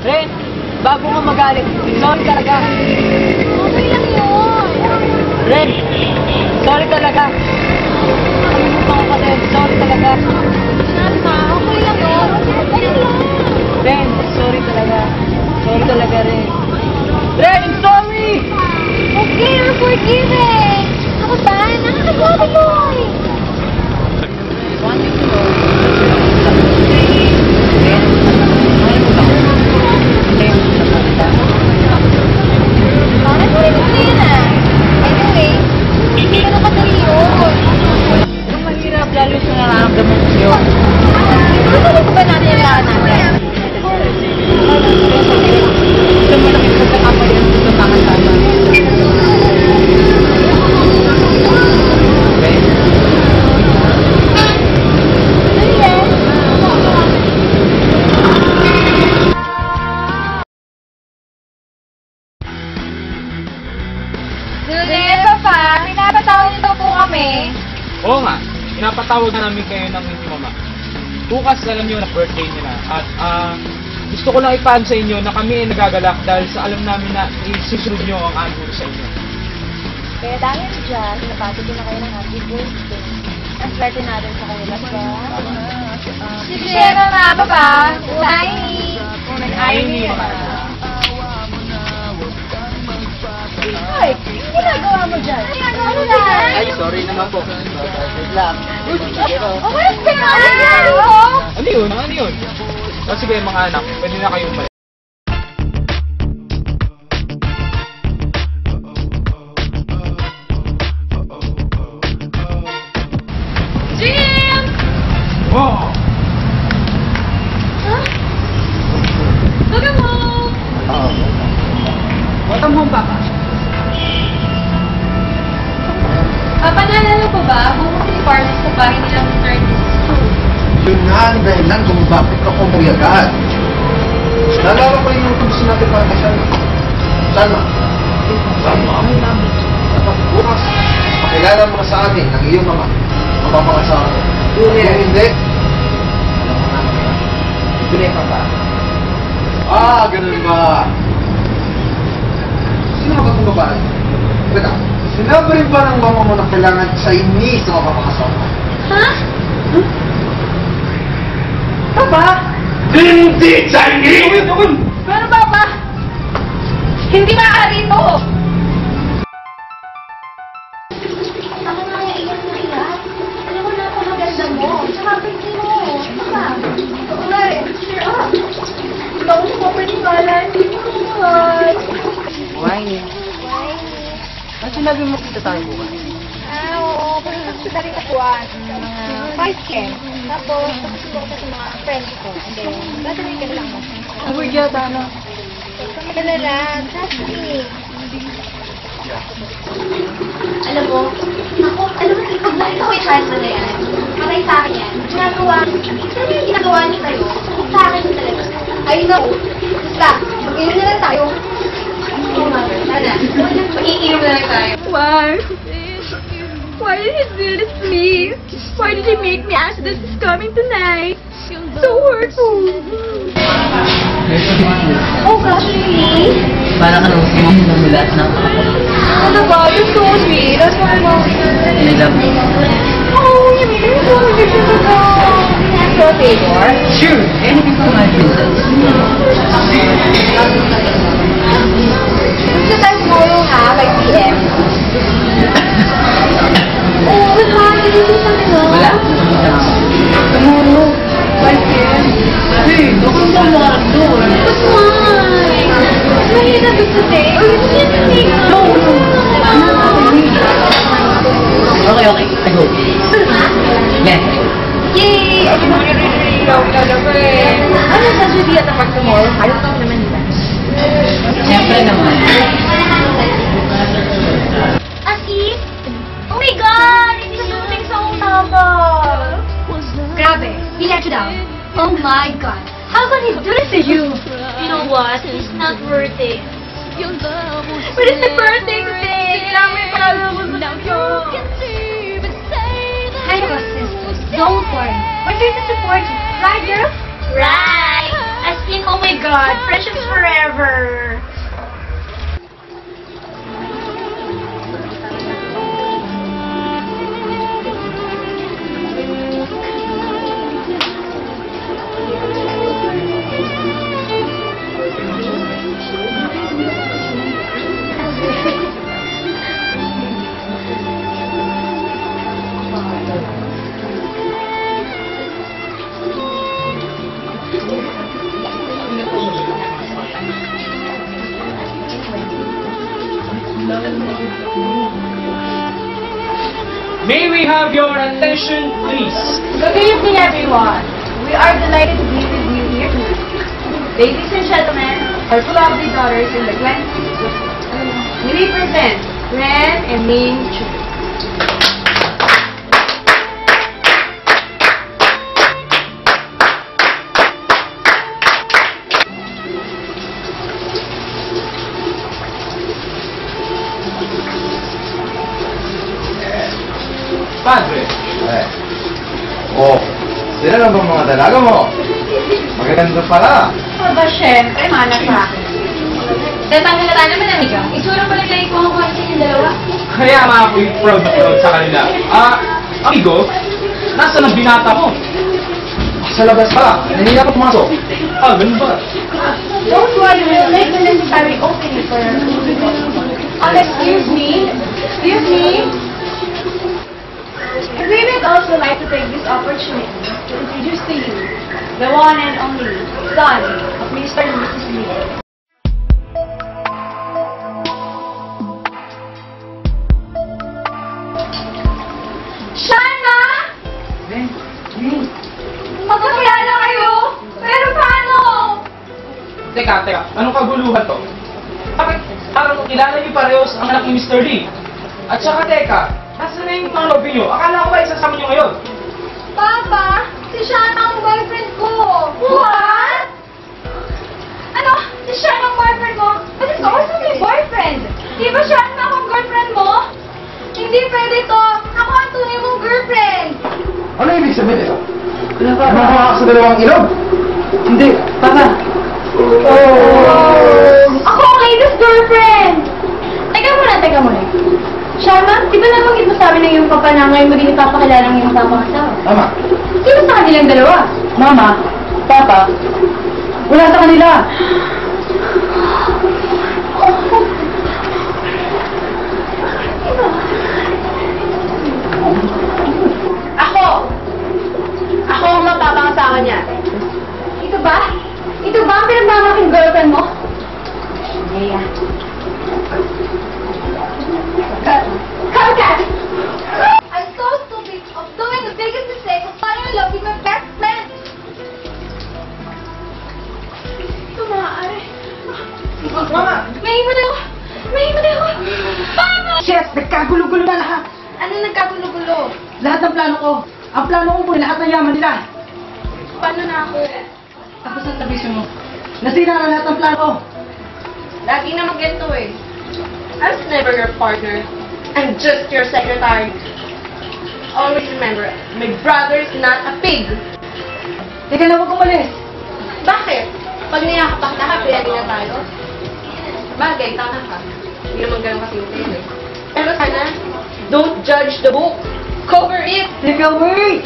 Ren, bago mo magalit, sorry talaga. Okay lang yun. Ren, sorry talaga. Nakalimutan ko kasi, sorry talaga. Nana, okay lang yun. Okay lang. Ren, sorry talaga. Sorry talaga, Ren. Ren, I'm sorry! Okay, you're forgiven. Ako ba? Nakakagawa mo eh. Want you to know. Ren, nakalimutan ko. Ren, Bakit mo rin gusto yun ah? Anyway, hindi ka nakadali yun. yung mahirap, lalo sa nararamdaman ko sa'yo. Ano ba natin yung lahat natin? Sa malaking pagkakapal yan sa pangasama. Okay? Juliet, Papa, pinapatawag niyo po kami. Oo nga, pinapatawag na namin kayo ng hindi mama. Bukas alam niyo na birthday niya na. At gusto ko lang ipaan sa inyo na kami ay nagagalak dahil sa alam namin na isusunod niyo ang angguro sa inyo. Kaya dahil dyan, napatid ko na kayo ng happy birthday. Ang swerte natin sa kanila, diba? Si Juliet, Mama, Papa, unahin. Unahin ni Mama. Ay, ginagawa mo dyan? Ginagawa mo dyan? Ay, sorry naman po. Wait lang. Okay, pinakalan mo! Ano yun? Ano yun? O sige mga anak, pwede na kayong umalis. Jim! Wow! Huh? Welcome home! Welcome home, Papa. Papa, naalala ko ba? Bumunta si Party sa bahay nilang Mr. Yun nga ang dahilan kung bakit ako umuwi agad. Naalala ko yung tubos natin para kay Salma. Salma. Salma? Dapat bukas, pakilala mo na sa atin ng iyong mama. Mapapangasawa ko. Kung hindi, alam mo na. Juliet, Papa. Ganun ba? Sino ka ba itong babae? Teka, sinabi rin ba ng mama mo na kailangan Chinese na mapapangasawa ko? Ha? Papa! Hindi Chinese! Pero Papa, hindi maaari ito! Ako na kaya iyak na iyak. Alam mo, napakaganda mo. Tsaka pinti mo. Papa, oo nga eh. Cheer up. Ikaw sa papaniwala. Hindi mo naman. Why? Ba't sinabi mo kita tayo bukas? Oo. Pero gusto na rin nakuhaan ng mga 5K. Tapos, gusto ko sa mga friends ko. And then, gagawin ka na lang mo. Ang weird yata, ano? Kami ka na lang. Trust me. Alam mo, pag nakita ko yung chance na yan, patay sa akin yan, ginagawa, ano yung ginagawa niyo sa'yo? Sa akin yung talaga. Ay, no. Basta, mag-inom na lang tayo. Oh, mother, sana. Mag-iinom na lang tayo. Why? Why did he do this to me? Why did he make me ask this is coming tonight? So hurtful. Oh gosh, really? Para ka nung sumamit ng lahat ng Ano ba? You're so sweet. That's why I'm always I love you. Oh, you mean you're so beautiful. Can I ask you a favor? Sure, anything for my princess. Gusto tayo tomorrow ha, by PM. Oh, wala. Nandito kami no? Wala. Tomorrow. 5 PM. Hey, bakit mo lang doon? But why? Mahina gusto tayo. Oh, you can't take it. No, no. Okay, okay. I go. Ha? Yes. Yay! Ay, mo really love talaga eh. Ano sa Juliet na pag tomorrow? Ayaw ka naman nila. Siyempre naman. As if? Oh my God! Hindi ka dumating sa untama! Grabe! He let you down. Oh my God! How could he do this to you? You know what? It's not worth it. But it's the birthday today! Kailangan mo yung palalabos na yun! I have a sister. Don't worry. We're here to support you. Right, girl? Right! As in, oh my God! God, friendships forever. May we have your attention, please? Good evening, everyone. We are delighted to be with you here tonight. Ladies and gentlemen, our two lovely daughters in the Glen we present Ren and Ming Chu. Padre, Oh, sila lang bang mga dalaga mo? Magaganda pala. Aba, syempre, mana sa akin. Tatang-halata naman, amiga. Itsura pa lang ko ang kuha sa inyong dalawa. kaya nga ako'y proud na proud sa kanila. Amigo, nasaan ang binata mo? Sa labas pa. Nanila ko pumasok. Ganun ba? Don't worry, we'll make the necessary opening for her. Excuse me. Excuse me. We would also like to take this opportunity to introduce to you the one and only son of Mr. and Mrs. Lee. Shana! Magkakilala kayo? Pero paano? Teka, anong kaguluhan to? Bakit parang kilala niyo parehos ang anak ni Mr. Lee? At saka teka, nasa na yung tanong niyo? Akala ko ba isasama niyo ngayon? Papa, si Shana ang boyfriend ko. What? Ano? Si Shana ang boyfriend mo? But it's also my boyfriend. Di ba Shana akong girlfriend mo? Hindi pwede to. Ako ang tunay mong girlfriend. Ano ibig sabihin ito? Ano ka sa dalawang ilog? Hindi. Papa. Ako ang latest girlfriend. Teka muna. Sharma, di ba nabanggit mo sa amin ng iyong papa na ngayon maging ipapakilala ng iyong tamang asawa? Tama. Sino sa kanilang dalawa? Mama, Papa, wala sa kanila. Ako ang magpapangasawa niya. Ito ba? Ito ba ang pinagmamaking girlfriend mo? Yeah. Cut! I'm so stupid of doing the biggest mistake of falling in love with my best friend. Tumaari. Mama! May iwan ako! Papa! Chef, nagkagulo-gulo na lahat. Ano nagkagulo-gulo? Lahat ng plano ko. Ang plano ko po, lahat ng yaman nila. Paano na ako? Tapos ang tabisyo mo. Nasira na lahat ng plano ko. Lagi naman ganito eh. I was never your partner. I'm just your secretary. Always remember, my brother's not a pig. Teka na, huwag umalis. Bakit? Pag niyakapak na ka, pwede na tayo. Bagay, tama ka. Hindi naman ganun kasimple yun eh. Pero sana, don't judge the book. Cover it! Teka, wait!